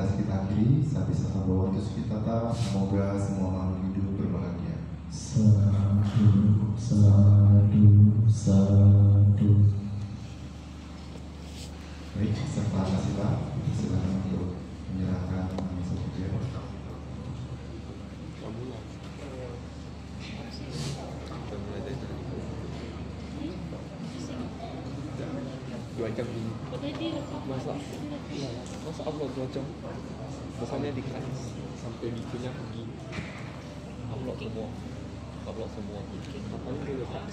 aktivitas kita akhiri. Sampai satu waktu kita tak. Semoga semua makhluk hidup berbahagia. Sadu, sadu, sadu. Baik, serta kasih Pak. Kita silakan untuk menyerahkan misa pujian. Dua jam ini. Masa upload 2 jam. Biasanya di kelas sampai bikinnya pergi. Upload semua. Paling dia letak.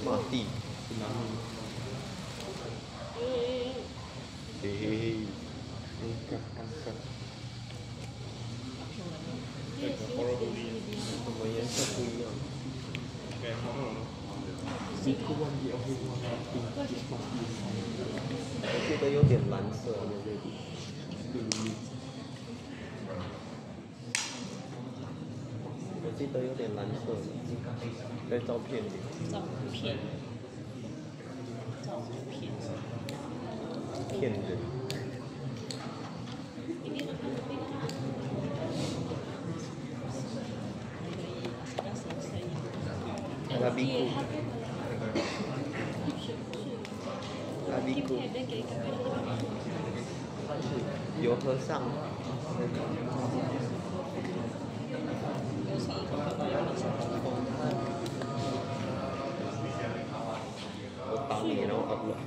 Mati tsunami. Angkat. Semuanya satu yang. Sikuan di akhir mati.我记得有点蓝色的这里。我记得有点蓝色的，在照片里。骗人。阿比库，有和尚。我帮你，然后 upload。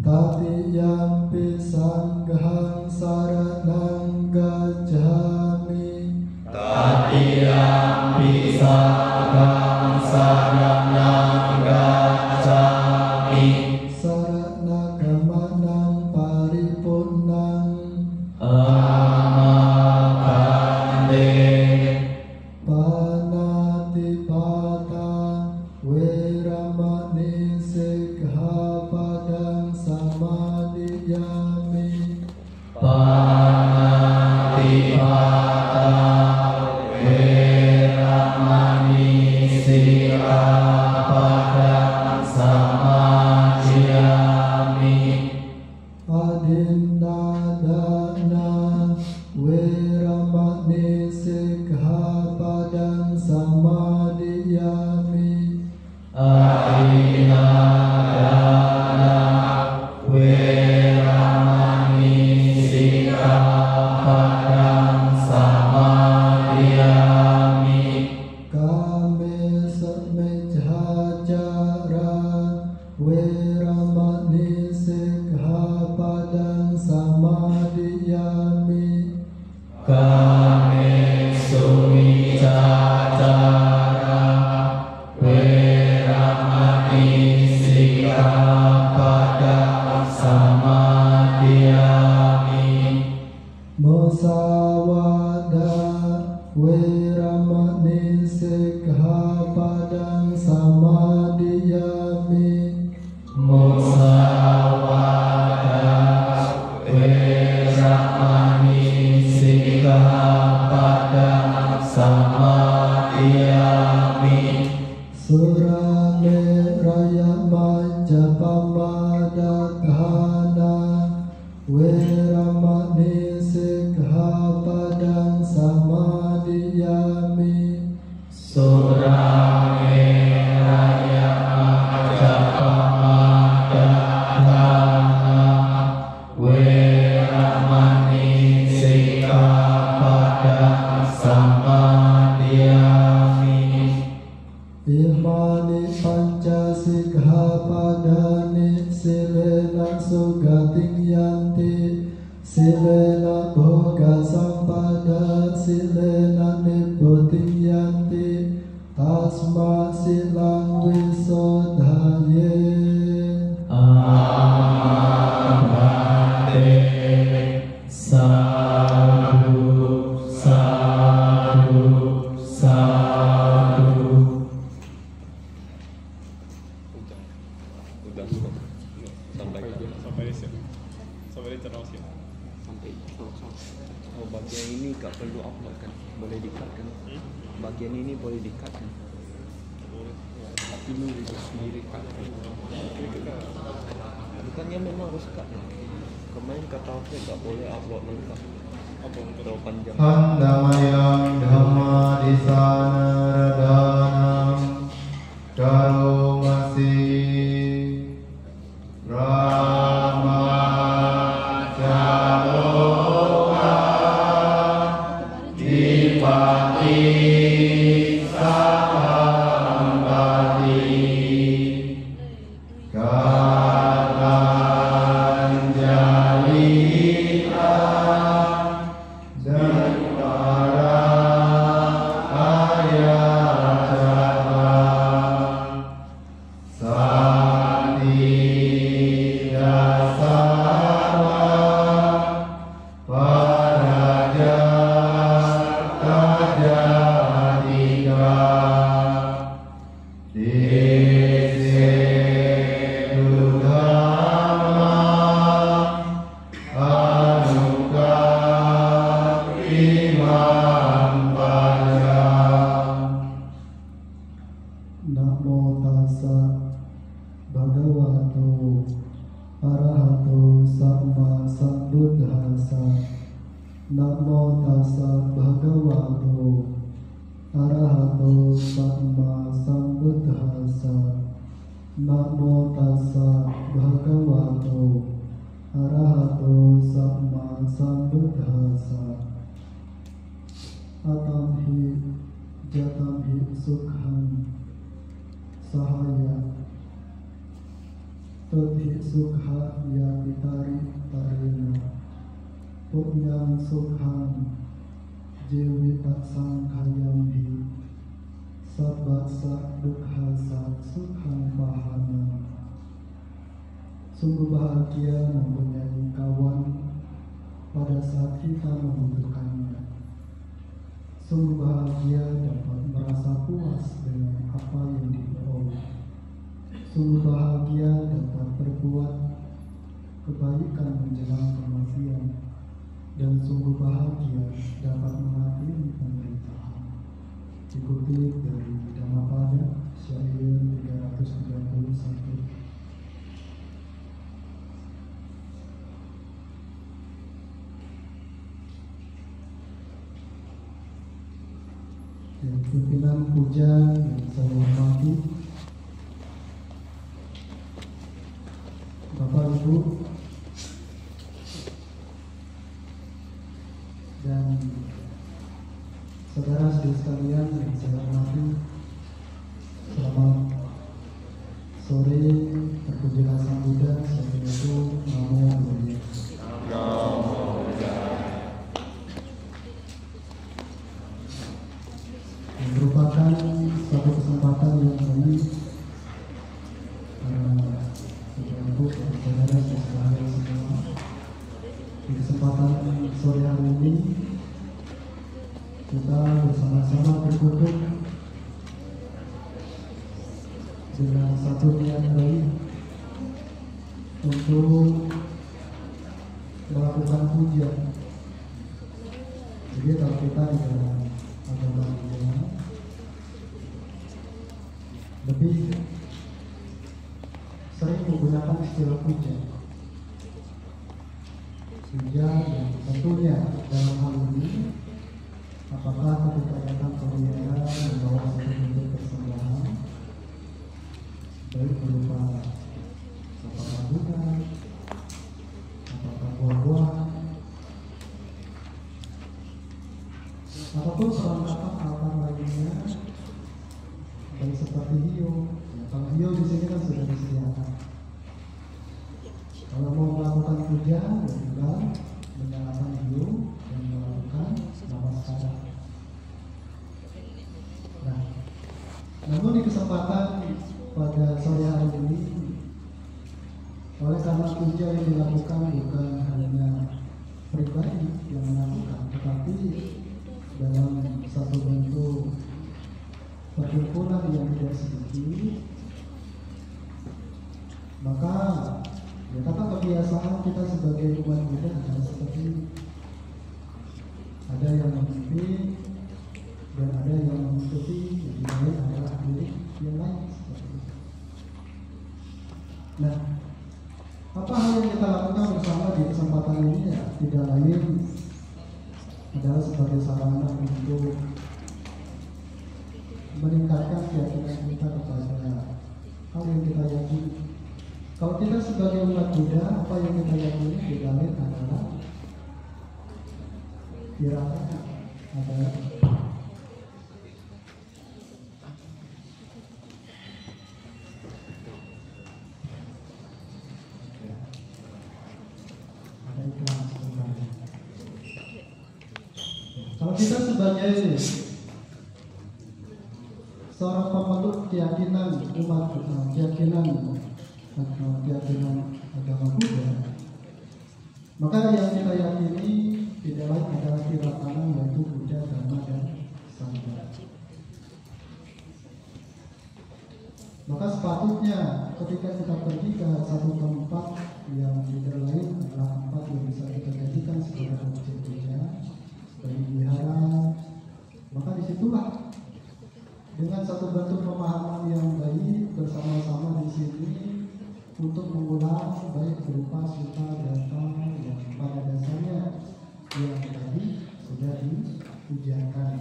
Tatiyampi sanghang saranang gacchami. Tatiyampi sanghang saranang gacchami. Saranagammanang paripurnang amakande. Panatipata weramani sikkhapadang samadhiyami. Panatipata weramani sikkhapadang samadhiyami. Adinadana weramani sikkhapadang samadhiyami. Adinadana weramani sikkhapadang samadhiyami. Kame samejhajara weramani sikkhapadang samadhiyami. Kame sumicacara weramani sikkhapadang samadhiyami. Musawada weramani sikkhapadang samadhiyami. Musawada weramani sikkhapadang samadhiyami. Surameraya majapamadatthana weramani sikkhapadang samadhiyami. Surameraya majapamadatthana weramani sikkhapadang samadhiyami. Imani panca sikkhapadani silena sugating yanti. Silena bhoga sampada silena nibbuting yanti. Tasma silang wisodhaye. Amate. Sadhu, sadhu, sadhu. Udah sampai terus ya. Sampai oh bagian ini gak perlu upload kan, boleh di-cut kan? Bagian ini boleh di-cut kan? Tapi lu sendiri cut kan? Bukannya memang harus cut ya? Kemarin kata aku gak boleh upload lengkap. Terlalu panjang. Handamayang dhamma disana radanam daromasi Rama Jaloka Dipati Sahambara Namo tassa bhagavato arahato samma sambuddhassa. Namo tassa bhagavato arahato samma sambuddhassa. Atamhi jatamhi sukham sahaya tadhi sukha ya vitari tarina punyam sukham jewita sangkhayamhi sabbasa dukhasa sukham pahana. Sungguh bahagia mempunyai kawan pada saat kita membutuhkannya. Sungguh bahagia dapat merasa puas dengan apa yang diperoleh. Sungguh bahagia dapat berbuat kebaikan menjelang kematian. Dan sungguh bahagia dapat mengakhiri penderitaan. Dikutip dari Dhammapada, syair 331. Dan pimpinan puja yang saya hormati, Bapak Ibu dan saudara-saudari sekalian yang saya hormati, selamat sore. Terpujilah Sang Buddha, yaitu Namo Buddhaya. Merupakan satu kesempatan yang baik untuk saudara sekalian semua. Di kesempatan sore hari ini kita bersama-sama berkumpul dengan satu niat baik untuk melakukan puja. Jadi kalau kita di dalam agama Buddha lebih sering menggunakan istilah puja. Puja yang tentunya dalam hal ini, apakah ketika datang ke wihara membawa satu bentuk persembahan, baik berupa apakah bunga, apakah buah-buahan, ataupun perlengkapan alat lainnya, baik seperti hiyo. Kalau hiyo di sini kan sudah disediakan. Kalau mau melakukan puja, juga menyalakan hiyo dan melakukan namaskara. Nah, namun di kesempatan pada sore hari ini, oleh karena puja yang dilakukan bukan hanya pribadi yang melakukan, tetapi dalam satu bentuk perhimpunan yang tidak sedikit, maka ya kata kebiasaan kita sebagai umat Buddha adalah seperti ini. Ada yang memimpin dan ada yang mengikuti, yang lain adalah milik yang lain seperti itu. Nah, apa hal yang kita lakukan bersama di kesempatan ini ya tidak lain adalah sebagai sarana untuk meningkatkan keyakinan kita kepada hal yang kita yakini. Kalau kita sebagai umat Buddha, apa yang kita yakini tidak lain adalah kira-kira adalah kalau kita sebagai seorang pemeluk keyakinan umat, keyakinan agama Buddha, maka yang kita yakini tidak lain adalah tirakana, yaitu Buddha, Dhamma, dan Sangha. Maka sepatutnya ketika kita pergi ke satu tempat yang tidak lain adalah tempat yang bisa kita jadikan sebagai objek puja, sebagai wihara, maka disitulah dengan satu bentuk pemahaman yang baik bersama-sama di sini untuk mengulang baik berupa sutta data yang pada dasarnya yang tadi sudah diujiankan.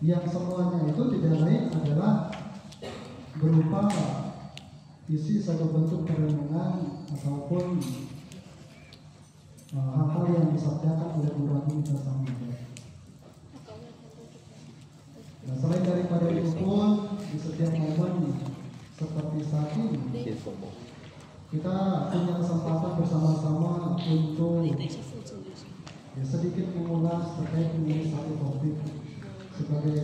Yang semuanya itu tidak lain adalah berupa isi satu bentuk perenungan ataupun hal-hal yang disabdakan oleh Nurani kita Samudra. Nah, selain daripada itu pun di setiap momen seperti saat ini kita punya kesempatan bersama-sama untuk sedikit mengulas terkait dengan satu topik sebagai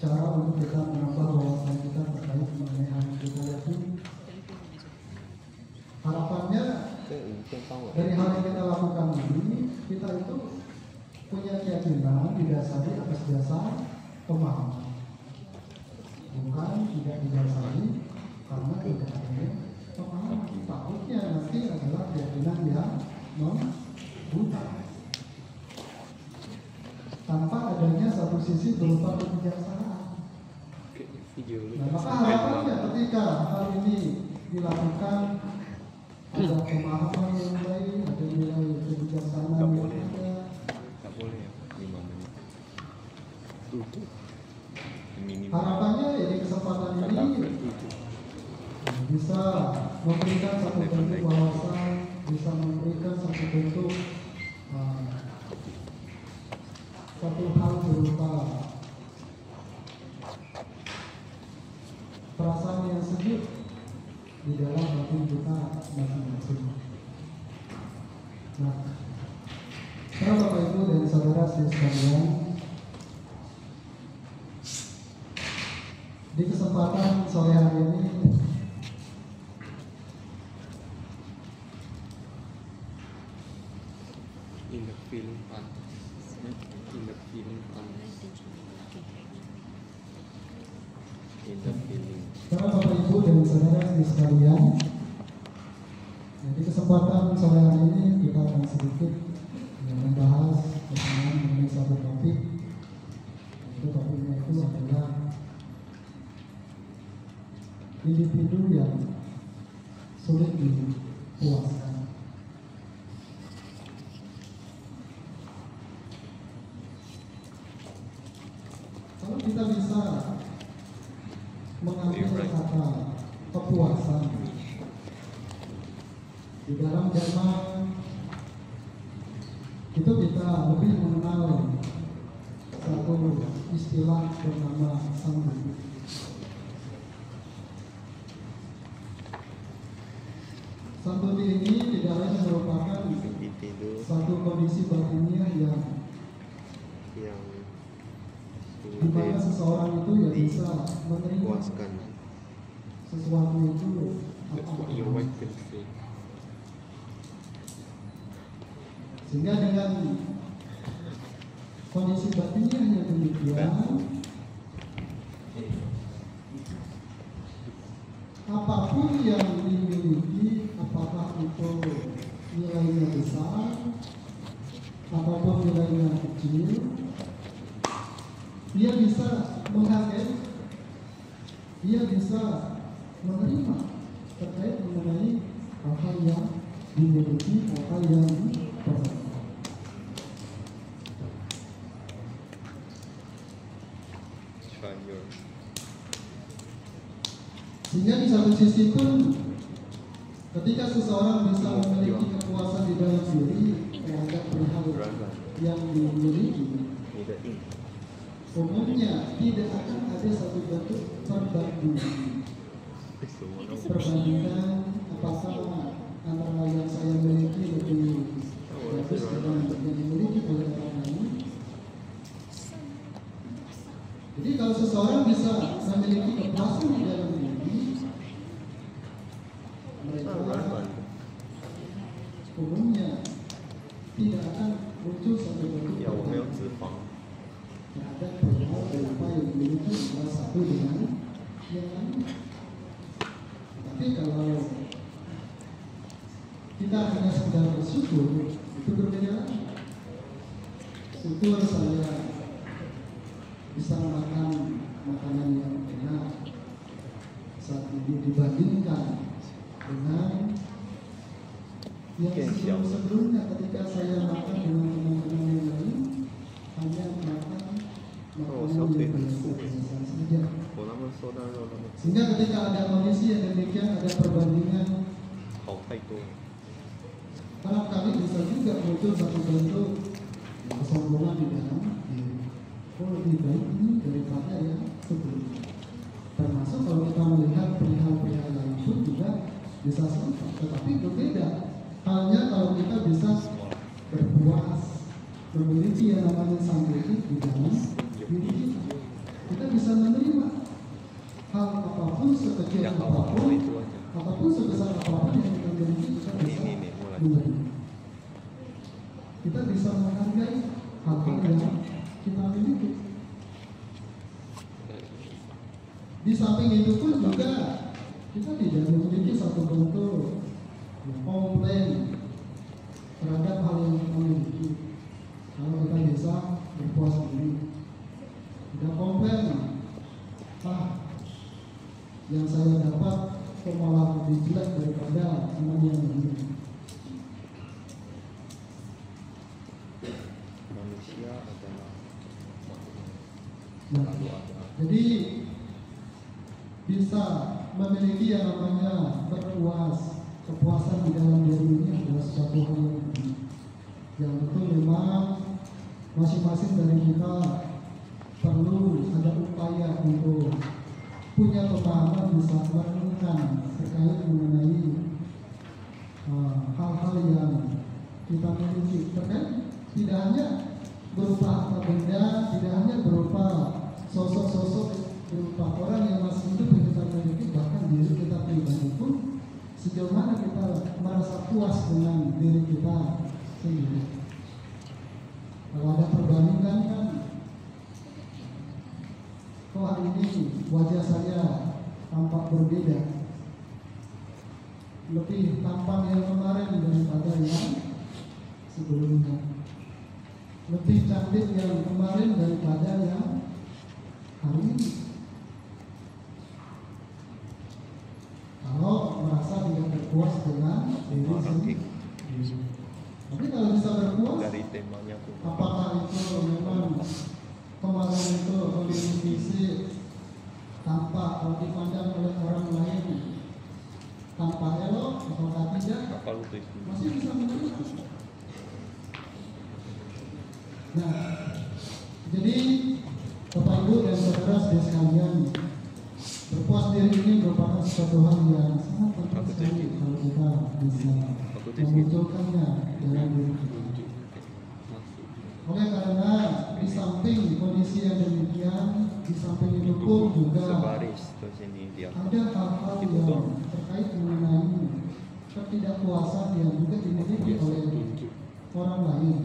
cara untuk kita menambah wawasan kita terkait mengenai hari kita itu. Harapannya dari hal yang kita lakukan ini, kita itu punya keyakinan didasari atas dasar pemahaman, bukan tidak didasari karena tidak ada pemahaman. Takutnya nanti adalah keyakinan yang membuta tanpa adanya satu sisi berupa kebijaksanaan. Nah, maka harapannya ketika hal ini dilakukan ada pemahaman yang baik, ada nilai kebijaksanaan yang ada. Tak boleh 5 menit. Tutup. Harapannya ya di kesempatan ini bisa memberikan satu bentuk wawasan, bisa memberikan satu bentuk satu hal berupa perasaan yang sejuk di dalam hati kita masing-masing. Nah, para Bapak Ibu dan saudara sekalian, di kesempatan sore hari ini in the feeling fun. In the feeling fun. In the feeling. para Bapak Ibu dan saudara sekalian, di kesempatan sore hari ini kita akan sedikit membahas mengenai satu topik. Itu topiknya itu adalah individu yang sulit dipuaskan. Kalau kita bisa mengambil kata kepuasan di dalam Jerman, itu kita lebih mengenal satu istilah bernama sambudi. Sambudi ini tidak lain merupakan satu kondisi batiniah yang di mana seseorang itu ya bisa menerima puaskan. sesuatu itu That's what your wife can say. sehingga dengan kondisi batiniah yang demikian, apapun yang dimiliki, apakah itu nilainya besar ataupun nilainya kecil, dia bisa menghargai, dia bisa menerima terkait mengenai hal yang dimiliki, hal yang diperoleh. Sehingga di satu sisi pun ketika seseorang bisa memiliki kepuasan di dalam diri terhadap hal yang dimiliki, umumnya tidak akan ada satu bentuk perbandingan apakah antara yang saya miliki lebih bagus dengan yang dimiliki oleh orang lain. Jadi kalau seseorang bisa memiliki kepuasan di dalam diri, mereka umumnya tidak akan muncul satu bentuk terhadap hal apa yang dimiliki salah satu dengan yang lain. Tapi kalau kita hanya sekedar bersyukur, itu berbeda lagi. Syukur saya bisa makan makanan yang enak saat ini dibandingkan dengan yang sebelumnya ketika saya makan dengan teman-teman yang lain hanya makan makanan yang biasa saja. Sehingga ketika ada kondisi yang demikian, ada perbandingan, barangkali bisa juga muncul satu bentuk kesombongan di dalam diri. Oh, lebih baik ini daripada yang sebelumnya. Termasuk kalau kita melihat perihal-perihal lain pun juga bisa sama, tetapi berbeda. Halnya kalau kita bisa berpuas, memiliki yang namanya sampaikan di dalam diri kita. Kita bisa menerima hal apapun sekecil apapun, apapun sebesar apapun yang kita miliki, kita bisa menerima. Kita bisa menghargai hal-hal yang kita miliki. Di samping itu pun juga kita tidak memiliki satu bentuk komplain terhadap hal yang kita miliki. Kalau kita bisa berpuas diri, tidak komplain, yang saya dapat kok malah lebih jelek daripada teman yang lain. Manusia adalah jadi bisa memiliki yang namanya berpuas, kepuasan di dalam diri ini adalah sesuatu hal yang betul memang masing-masing dari kita perlu ada upaya untuk punya pemahaman, bisa merenungkan terkait mengenai hal-hal yang kita miliki, terkait tidak hanya berupa harta benda, tidak hanya berupa sosok-sosok, berupa orang yang masih hidup yang kita miliki, bahkan diri kita pribadi pun sejauh mana kita merasa puas dengan diri kita sendiri. Kalau ada perbandingan kan, kok hari ini wajah saya tampak berbeda, lebih tampan yang kemarin daripada yang sebelumnya, lebih cantik yang kemarin daripada yang hari ini. Kalau merasa tidak berpuas dengan diri sendiri, tapi kalau bisa berpuas, dari temanya apakah itu memang kemarin itu kondisi fisik tanpa kalau dipandang oleh orang lain tanpa elok atau tidak, masih bisa menerima. Nah, jadi Bapak Ibu dan saudara sekalian, berpuas diri ini merupakan suatu hal yang sangat penting sekali kalau kita bisa memunculkannya dalam diri kita. Oleh karena di samping kondisi yang demikian, di samping itu pun juga ada hal-hal yang terkait mengenai ketidakpuasan yang juga dimiliki oleh orang lain,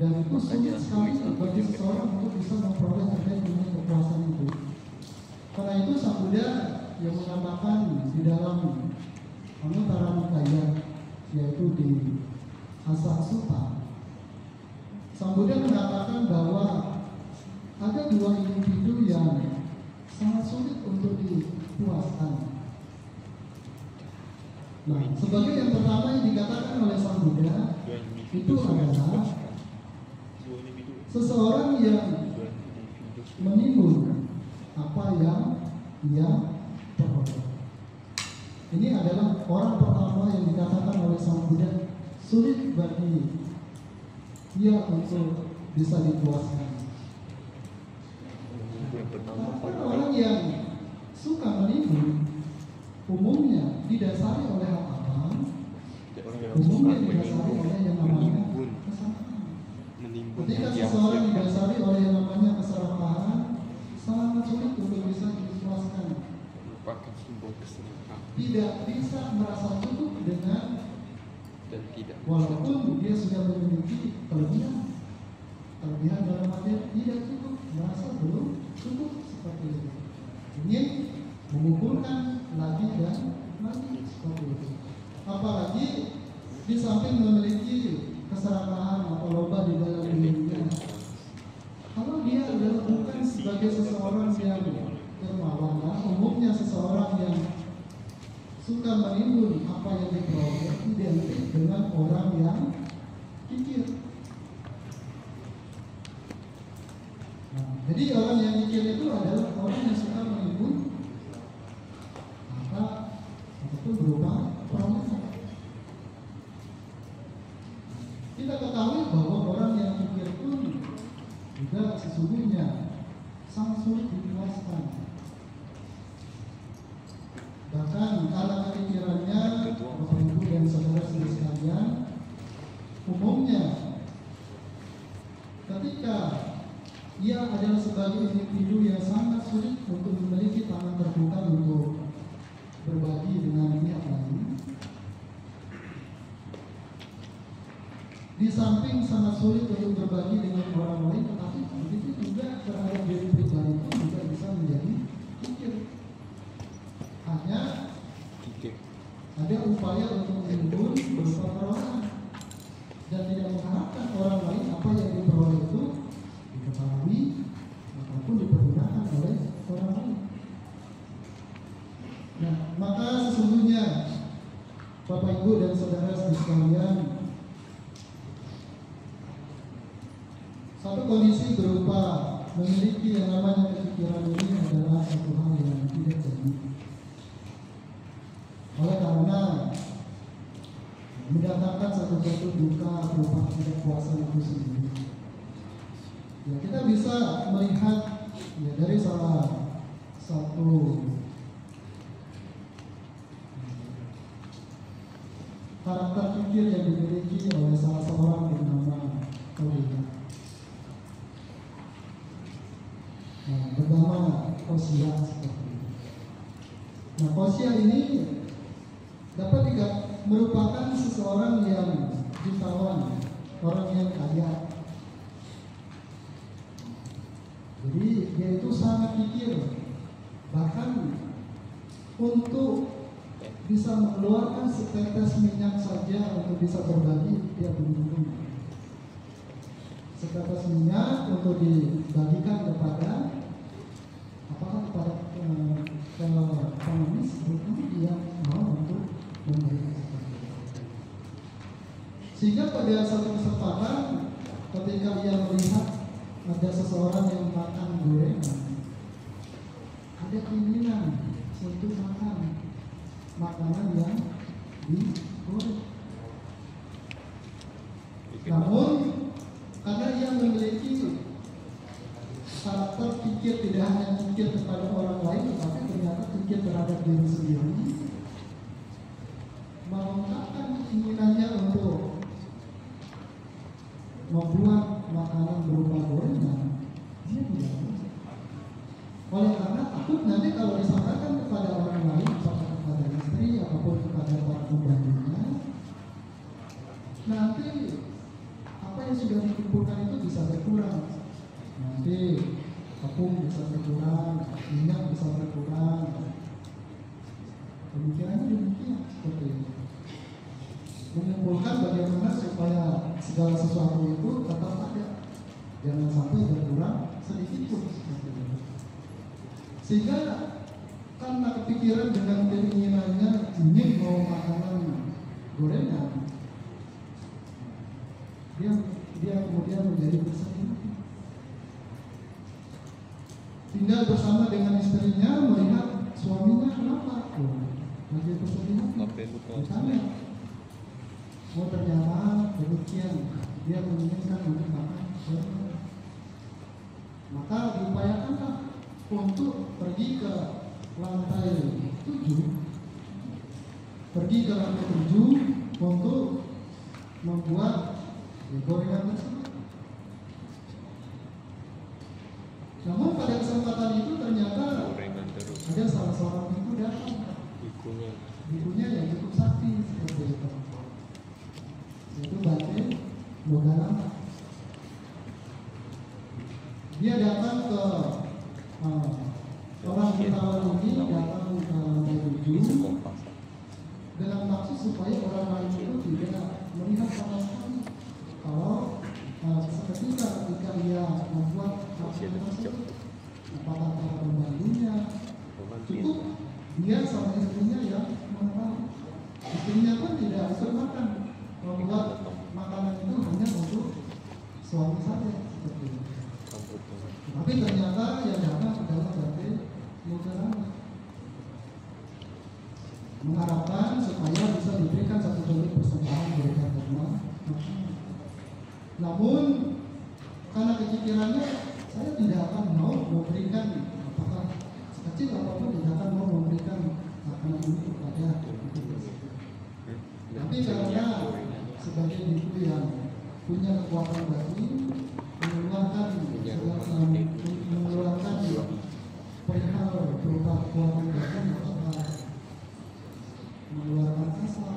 dan itu sulit sekali bagi seseorang untuk bisa memperoleh terkait dengan kepuasan itu. Karena itu Sang Buddha yang mengatakan di dalam Anuttara Nikaya, yaitu di Asa Sutta, Sang Buddha mengatakan bahwa ada dua individu yang sangat sulit untuk dipuaskan. Nah, sebagai yang pertama yang dikatakan oleh Sang Buddha itu adalah seseorang yang menimbun apa yang ia peroleh. Ini adalah orang pertama yang dikatakan oleh Sang Buddha sulit bagi dia untuk bisa dipuaskan. Orang yang suka menimbun umumnya didasari oleh apa? Umumnya didasari oleh yang namanya keserakahan. Ketika seseorang didasari oleh yang namanya keserakahan, sangat sulit untuk bisa dipuaskan. Tidak bisa merasa cukup dengan dan tidak, walaupun dia sudah memiliki kelebihan dalam arti tidak cukup, merasa belum cukup seperti itu, ingin mengumpulkan lagi dan lagi seperti itu. Apalagi di samping memiliki keserakahan atau lomba di dalam dirinya, kalau dia adalah bukan sebagai seseorang yang dermawan, umumnya seseorang yang suka menimbun Jadi orang yang mikir itu adalah orang yang suka menimbun harta ataupun berupa perolehan. Kita ketahui bahwa orang yang mikir pun juga sesungguhnya sangat sulit dipuaskan. Bahkan kalau kepikirannya Bapak Ibu dan saudara-saudara sekalian, umumnya ketika ia adalah sebagai individu yang sangat sulit untuk memiliki tangan terbuka untuk berbagi dengan pihak lain. Di samping sangat sulit untuk berbagi dengan orang lain, tetapi begitu juga terhadap diri pribadi itu juga bisa menjadi kikir. Hanya ada upaya untuk menimbun berupa perolehan dan tidak mengharapkan orang lain apa yang diperoleh itu diketahui ataupun dipergunakan oleh orang lain. Nah, maka sesungguhnya Bapak Ibu dan saudara sekalian, satu kondisi berupa memiliki yang namanya kepikiran ini adalah satu hal yang tidak jadi. Oleh karena mendatangkan satu duka berupa ketidakpuasan itu sendiri. Ya, kita bisa melihat ya, dari salah satu karakter pikir yang dimiliki oleh salah seorang bernama Korea. Bernama Kosia seperti itu. Nah, Kosia ini dapat merupakan seseorang yang jutawan, orang yang kaya. Jadi dia itu sangat pikir, bahkan untuk bisa mengeluarkan setetes minyak saja untuk bisa berbagi, dia belum. Setetes minyak untuk dibagikan kepada apakah kepada pengemis, dia mau untuk memberikan. Sehingga pada satu kesempatan ketika ia melihat ada seseorang yang makan gorengan, ada keinginan untuk makan makanan yang digoreng. Namun karena ia memiliki karakter pikir tidak hanya pikir kepada orang lain, tetapi ternyata pikir terhadap diri sendiri, mengungkapkan keinginannya untuk membuat makanan berupa gorengan, dia tidak bisa. Oleh karena takut nanti kalau disampaikan kepada orang lain, apakah kepada istri ataupun kepada para pembantunya, nanti apa yang sudah dikumpulkan itu bisa berkurang. Nanti tepung bisa berkurang, minyak bisa berkurang. Pemikirannya demikian seperti itu. Mengumpulkan bagaimana supaya segala sesuatu itu tetap ada, jangan sampai berkurang sedikit pun seperti itu. Sehingga karena kepikiran dengan keinginannya ingin mau makanan gorengan, dia kemudian menjadi bersedih. Tinggal bersama dengan istrinya, melihat suaminya kenapa? Lagi bersedih. Ditanya. Oh, ternyata demikian, dia menginginkan untuk makan. Maka diupayakanlah untuk pergi ke lantai 7, untuk membuat gorengan tersebut. Namun pada kesempatan itu ternyata ada salah seorang ibu datang. Ibunya yang cukup sakti seperti itu. Itu Batin Logalama. Dia datang ke orang Betawi ini, datang ke Menuju dengan maksud supaya orang lain itu tidak melihat sama sekali kalau ketika ia membuat makanan tersebut, apakah para pembantunya cukup dia sama istrinya yang mengetahui. Istrinya pun tidak ikut makan, membuat makanan itu hanya untuk suami saja seperti itu. Tapi ternyata yang datang adalah berarti mudahnya mengharapkan supaya bisa diberikan satu kali persembahan dari agama. Namun karena kepikirannya saya tidak akan mau memberikan apakah sekecil apapun, tidak akan mau memberikan makanan ini kepada ibu. Tapi karena sebagai ibu yang punya kekuatan batin, mengeluarkan perihal berupa kekuatan batin, mengeluarkan asap,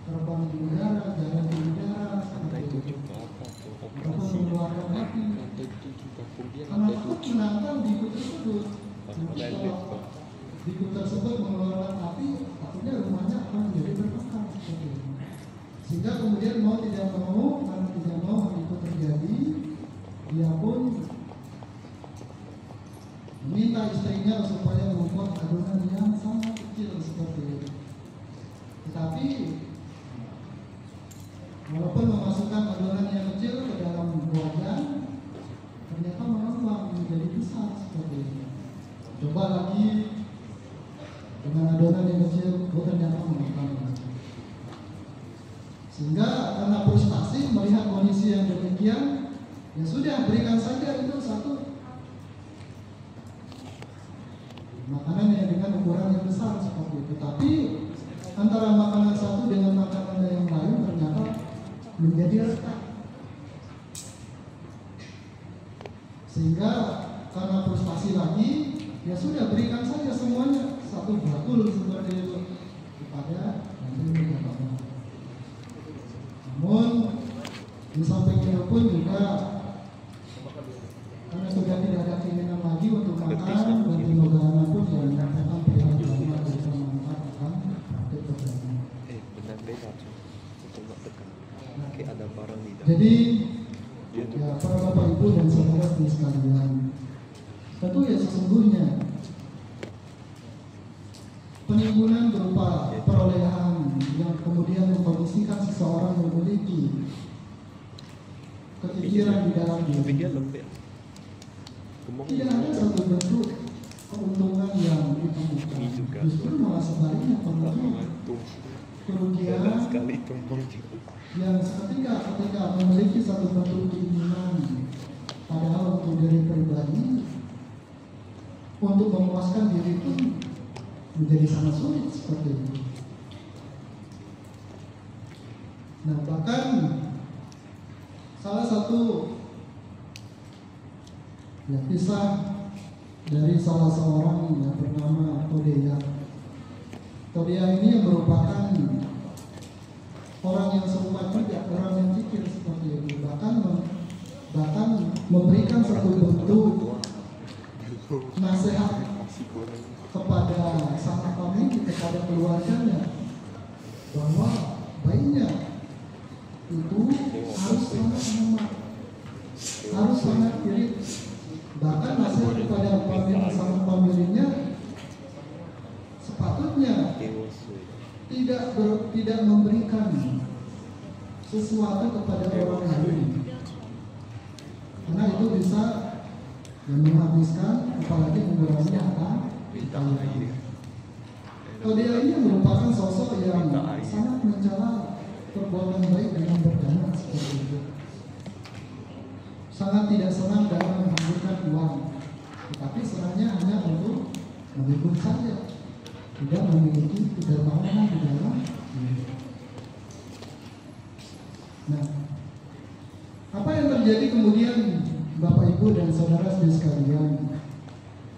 terbang di udara, jalan di udara, Itu juga apa tuh ataupun operasi? mengeluarkan api. Itu juga kemudian Karena ada takut itu. menantang biku tersebut. Pas Nanti ada kalau biku tersebut mengeluarkan api, takutnya rumahnya akan menjadi berbakar. Sehingga kemudian mau tidak mau, karena tidak mau hal itu terjadi, dia pun meminta istrinya supaya membuat adonan yang sangat kecil seperti itu. Tetapi walaupun memasukkan adonan yang kecil ke dalam wajan, ternyata mengembang menjadi besar seperti ini. Coba lagi dengan adonan yang kecil, ternyata mengembang. Sehingga karena frustasi melihat kondisi yang demikian, ya sudah berikan saja itu satu makanan yang dengan ukuran yang besar seperti itu. Tapi antara makanan satu dengan makanan yang lain ternyata menjadi retak. Sehingga karena frustasi lagi, ya sudah berikan saja semuanya satu bakul seperti itu kepada menteri agama. Namun di samping itu pun juga karena sudah tidak ada keinginan lagi untuk makan, menteri agama pun yang menyatakan perihal agama bisa memanfaatkan praktik agama. Benar beda tuh. Coba tekan. Kayak ada barang di dalam. Jadi ya para bapak ibu dan saudara sekalian, tentu ya sesungguhnya penimbunan berupa perolehan yang kemudian mengkondisikan seseorang memiliki kepikiran di dalam Tapi diri dia lembek. Gemuk. tidak ada satu bentuk keuntungan yang ditemukan. Ini juga. Justru malah sebaliknya penuh kerugian Sekali tumpang juga. yang ketika memiliki satu bentuk keinginan padahal untuk diri pribadi untuk memuaskan diri pun menjadi sangat sulit seperti itu. Nah bahkan salah satu ya, kisah dari salah seorang yang bernama Todeya. Todeya ini yang merupakan orang yang serupa juga, orang yang zikir seperti itu, bahkan memberikan satu bentuk nasihat kepada sang pemilik, kepada keluarganya bahwa bayinya itu harus sangat hemat, harus sangat irit. Bahkan nasihat kepada sang pemiliknya sepatutnya tidak memberikan sesuatu kepada orang lain, karena itu bisa menghabiskan apalagi mengurangi harta. Dia ini merupakan sosok yang sangat mencela perbuatan baik dengan berdana seperti itu. Sangat tidak senang dalam menghamburkan uang, tetapi senangnya hanya untuk menghibur saja, tidak memiliki kedermawanan di dalam diri. Nah, apa yang terjadi kemudian Bapak Ibu dan saudara sekalian?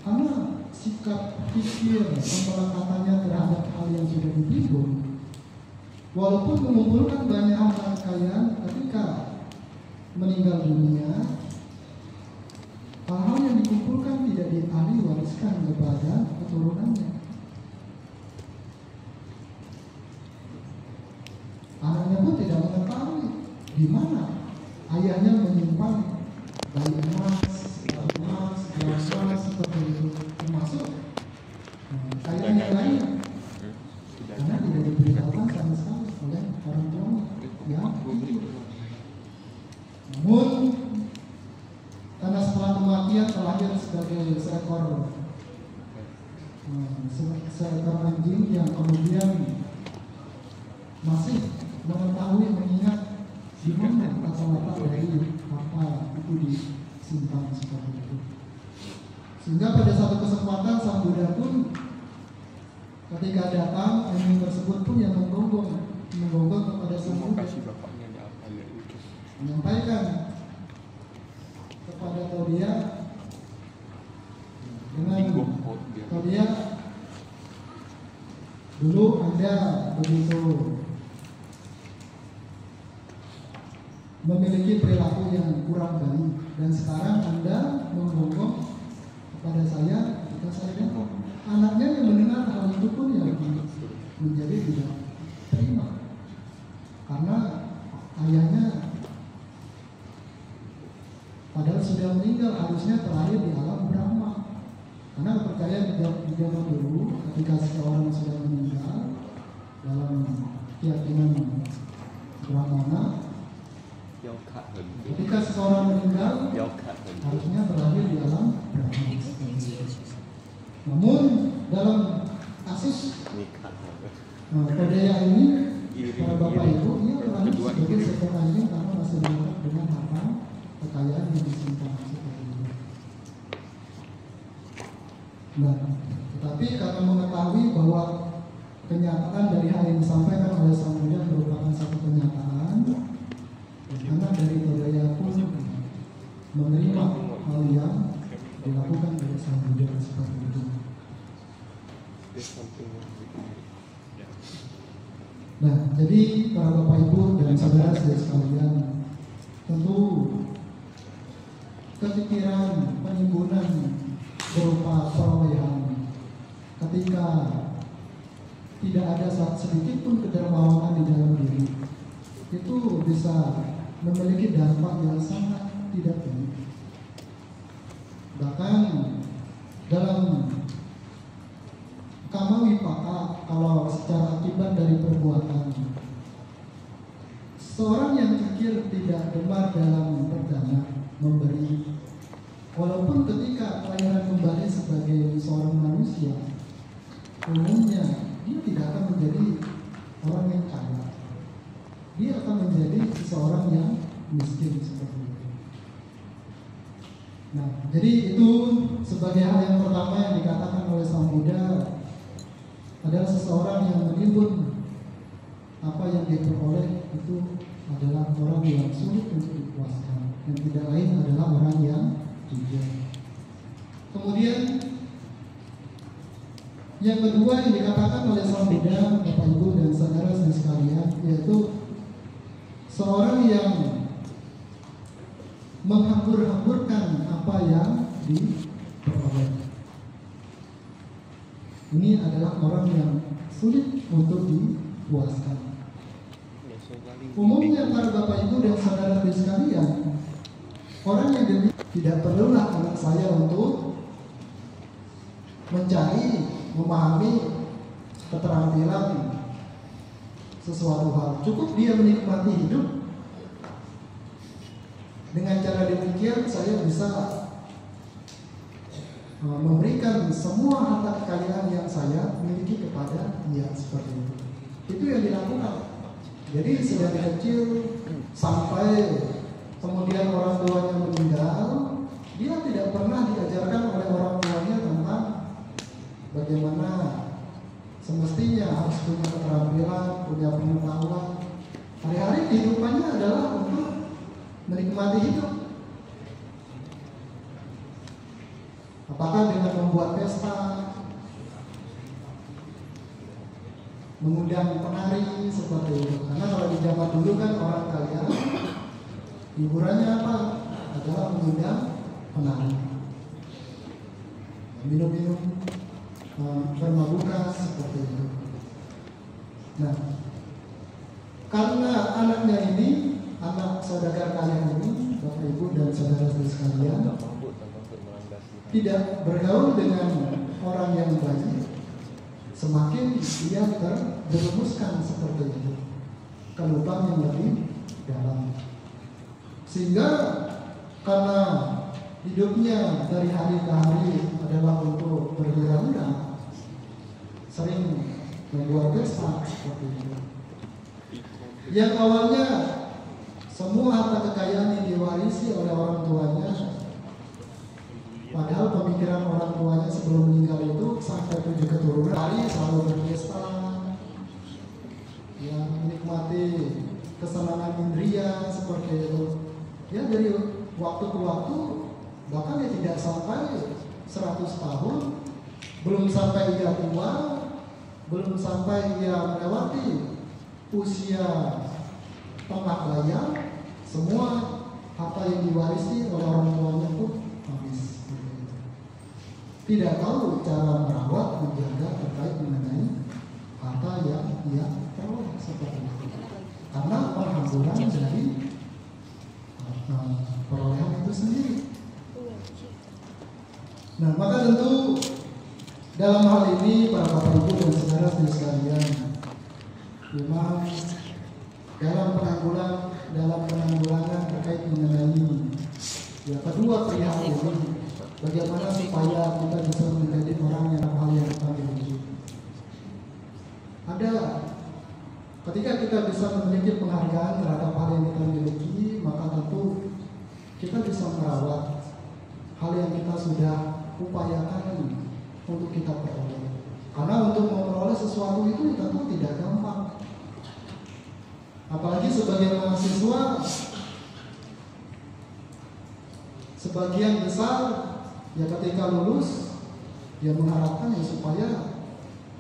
Karena sikap pikir pemelekatannya terhadap hal yang sudah ditimbun, walaupun mengumpulkan banyak harta kekayaan, ketika meninggal dunia, hal-hal yang dikumpulkan tidak diahli wariskan kepada keturunannya. Anaknya pun tidak mengetahui di mana ayahnya menyimpan bayi emas, gelas seperti itu, termasuk kayanya lainnya, karena tidak diberitahukan sama sekali oleh orang tuanya. Ya, namun karena setelah sebagai seekor anjing yang kemudian masih mengetahui, mengingat di mana kata-kata dari apa itu disimpan seperti itu. Sehingga pada satu kesempatan Sang Buddha pun ketika datang, anjing tersebut pun yang menggonggong kepada Sang Buddha, menyampaikan kepada Todia dengan Todia, dulu Anda begitu memiliki perilaku yang kurang baik, dan sekarang Anda menggonggong kepada saya ketika saya datang. Anaknya yang mendengar hal itu pun yang menjadi tidak terima, karena ayahnya padahal sudah meninggal, harusnya terlahir di alam Brahma. Karena kepercayaan di zaman dulu, ketika seseorang sudah meninggal dalam keyakinan Brahmana, ketika seseorang meninggal harusnya terlahir di alam Brahma. Namun dalam kasus Todeya ini, para bapak ibu, ia terlahir sebagai seekor anjing karena masih dekat dengan harta kekayaan yang disimpan seperti itu. Nah, tetapi karena mengetahui bahwa kenyataan dari hal yang disampaikan oleh Sang Buddha merupakan satu kenyataan, anak dari Todeya pun menerima hal yang dilakukan oleh Sang Buddha seperti itu. Nah, jadi para bapak ibu dan saudara sekalian, tentu kepikiran penimbunan berupa perolehan ketika tidak ada sedikit pun kedermawanan di dalam diri, itu bisa memiliki dampak yang sangat tidak baik. Bahkan dalam Kama Wipaka, kalau secara akibat dari perbuatan, seorang yang kikir tidak gemar dalam perdana memberi, walaupun ketika kelahiran kembali sebagai seorang manusia, umumnya dia tidak akan menjadi orang yang kaya, dia akan menjadi seseorang yang miskin seperti itu. Nah, jadi itu sebagai hal yang pertama yang dikatakan oleh Sang Buddha adalah seseorang yang menimbun apa yang diperoleh itu adalah orang yang sulit untuk dipuaskan, yang tidak lain adalah orang yang jujur. Kemudian yang kedua yang dikatakan oleh Sang Buddha, Bapak Ibu dan saudara sekalian, yaitu seorang yang menghambur-hamburkan apa yang diperoleh. Ini adalah orang yang sulit untuk dipuaskan. Umumnya para bapak ibu dan saudara sekalian, orang yang tidak perlulah anak saya untuk mencari, memahami keterampilan sesuatu hal. Cukup dia menikmati hidup. Dengan cara demikian saya bisa memberikan semua harta kekayaan yang saya miliki kepada dia, seperti itu. Itu yang dilakukan. Jadi sedari kecil sampai kemudian orang tuanya meninggal, dia tidak pernah diajarkan oleh orang tuanya tentang bagaimana semestinya harus punya keterampilan, punya pengetahuan. Hari-hari kehidupannya adalah untuk menikmati hidup. Apakah dengan membuat pesta, mengundang penari seperti itu. Karena kalau di zaman dulu kan orang kaya, hiburannya apa? Adalah mengundang penari, minum-minum, bermabukan seperti itu. Nah, karena anaknya ini, anak saudagar kalian ini, Bapak Ibu dan saudara sekalian, tidak bergaul dengan orang yang baik, semakin dia terjerumuskan seperti itu ke lubang yang lebih dalam. Sehingga karena hidupnya dari hari ke hari adalah untuk berwirausaha, sering membuat pesta seperti itu. Yang awalnya semua harta kekayaan yang diwarisi oleh orang tuanya, padahal pemikiran orang tuanya sebelum meninggal itu sampai 7 keturunan hari selalu berpesta, ya menikmati kesenangan indria seperti itu. Ya dari waktu ke waktu, bahkan ya tidak sampai 100 tahun, belum sampai ia tua, belum sampai ia melewati usia tengah baya, semua harta yang diwarisi oleh orang tuanya pun habis. Tidak tahu cara merawat, menjaga terkait mengenai harta yang ia peroleh seperti itu. Karena penghamburan dari perolehan itu sendiri. Nah, maka tentu dalam hal ini para bapak ibu dan saudara sekalian, memang dalam penanggulangan terkait mengenai ya kedua perihal ini, bagaimana supaya kita bisa menjadi orang yang hal yang kita miliki. Ada ketika kita bisa memiliki penghargaan terhadap hal yang kita miliki, maka tentu kita bisa merawat hal yang kita sudah upayakan untuk kita peroleh. Karena untuk memperoleh sesuatu itu tentu tidak gampang. Apalagi sebagai mahasiswa, sebagian besar ya ketika lulus dia mengharapkan ya supaya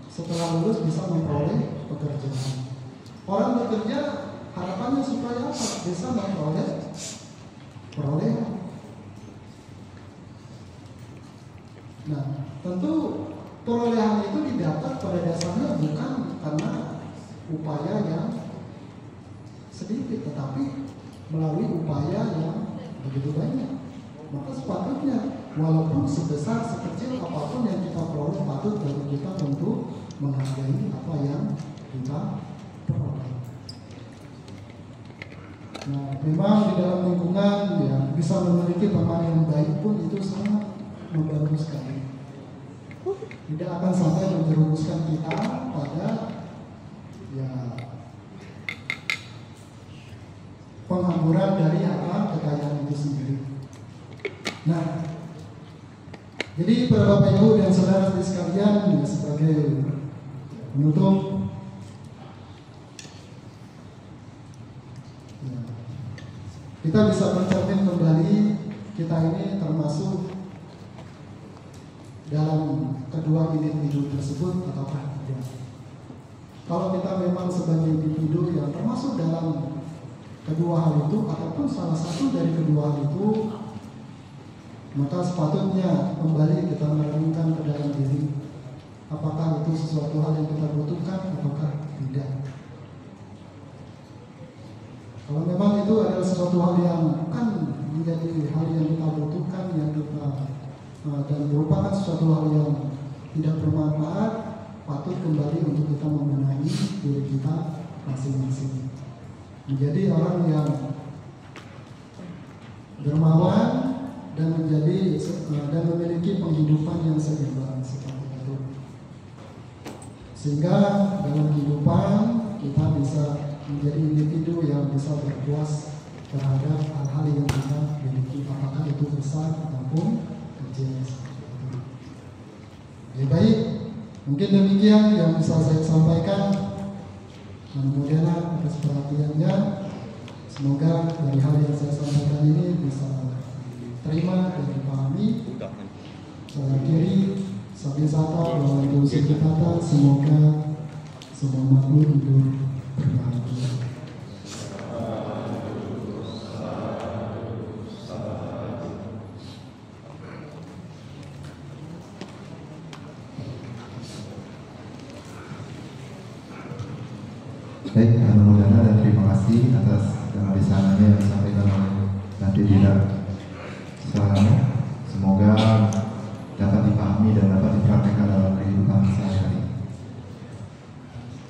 setelah lulus bisa memperoleh pekerjaan. Orang bekerja harapannya supaya apa? Bisa memperoleh perolehan. Nah, tentu perolehan itu didapat pada dasarnya bukan karena upaya yang sedikit, tetapi melalui upaya yang begitu banyak. Maka sepatutnya walaupun sebesar sekecil apapun yang kita peroleh, patut bagi kita untuk menghargai apa yang kita peroleh. Nah, memang di dalam lingkungan ya bisa memiliki teman yang baik pun itu sangat membantu sekali. Tidak akan sampai menjerumuskan kita pada ya penghamburan dari harta kekayaan itu sendiri. Nah, jadi para bapak ibu dan saudara sekalian, ya, sebagai penutup, ya, kita bisa mencermin kembali kita ini termasuk dalam kedua individu tersebut ataukah tidak. Kalau kita memang sebagai individu yang termasuk dalam kedua hal itu ataupun salah satu dari kedua hal itu, maka sepatutnya kembali kita merenungkan ke dalam diri, apakah itu sesuatu hal yang kita butuhkan ataukah tidak. Kalau memang itu adalah sesuatu hal yang bukan menjadi hal yang kita butuhkan, yang kita dan merupakan sesuatu hal yang tidak bermanfaat, patut kembali untuk kita membenahi diri kita masing-masing. Menjadi orang yang dermawan dan memiliki penghidupan yang seimbang seperti itu. Sehingga dalam kehidupan kita bisa menjadi individu yang bisa berpuas terhadap hal-hal yang kita miliki, apakah itu besar ataupun kecil seperti itu. Ya baik, mungkin demikian yang bisa saya sampaikan. Mudah-mudahan atas perhatiannya, semoga dari hal yang saya sampaikan ini bisa diterima dan dipahami. Salah kiri, sabi sata, walau kita, semoga semua makhluk hidup berbahagia. Baik, mudah-mudahan dan terima kasih atas bisananya yang disampaikan oleh Nanti Dira. Semoga dapat dipahami dan dapat dipraktekkan dalam kehidupan sehari-hari.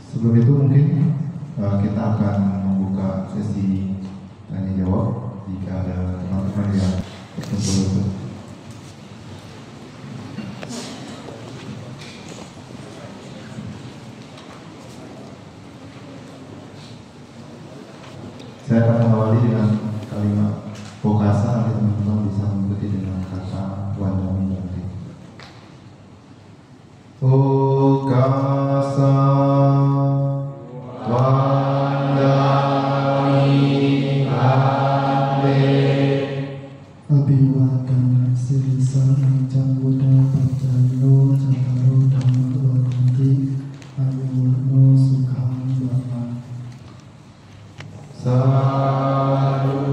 Sebelum itu mungkin kita akan membuka sesi tanya jawab jika ada teman-teman yang berkumpul. Saya akan mengawali dengan kalimat Pokasa, nanti teman-teman bisa mengikuti dengan kata Wandami nanti. Pokasa Wandami Ande Abhiwadana Sirisa Ancang Buddha Pacayano Cakaro Dhamma Wadanti Ayurno Sukhang Bhava. Sadu,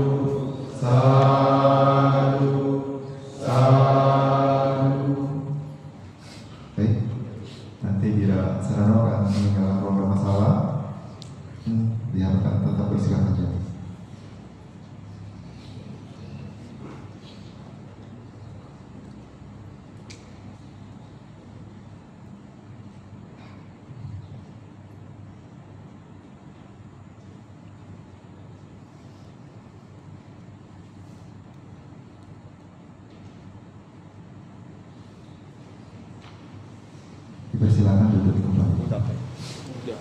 sadu, sadu. Baik, nanti bila Serano akan meninggalkan program masalah, diharapkan tetap bersikap saja. Dipersilakan duduk kembali. Udah.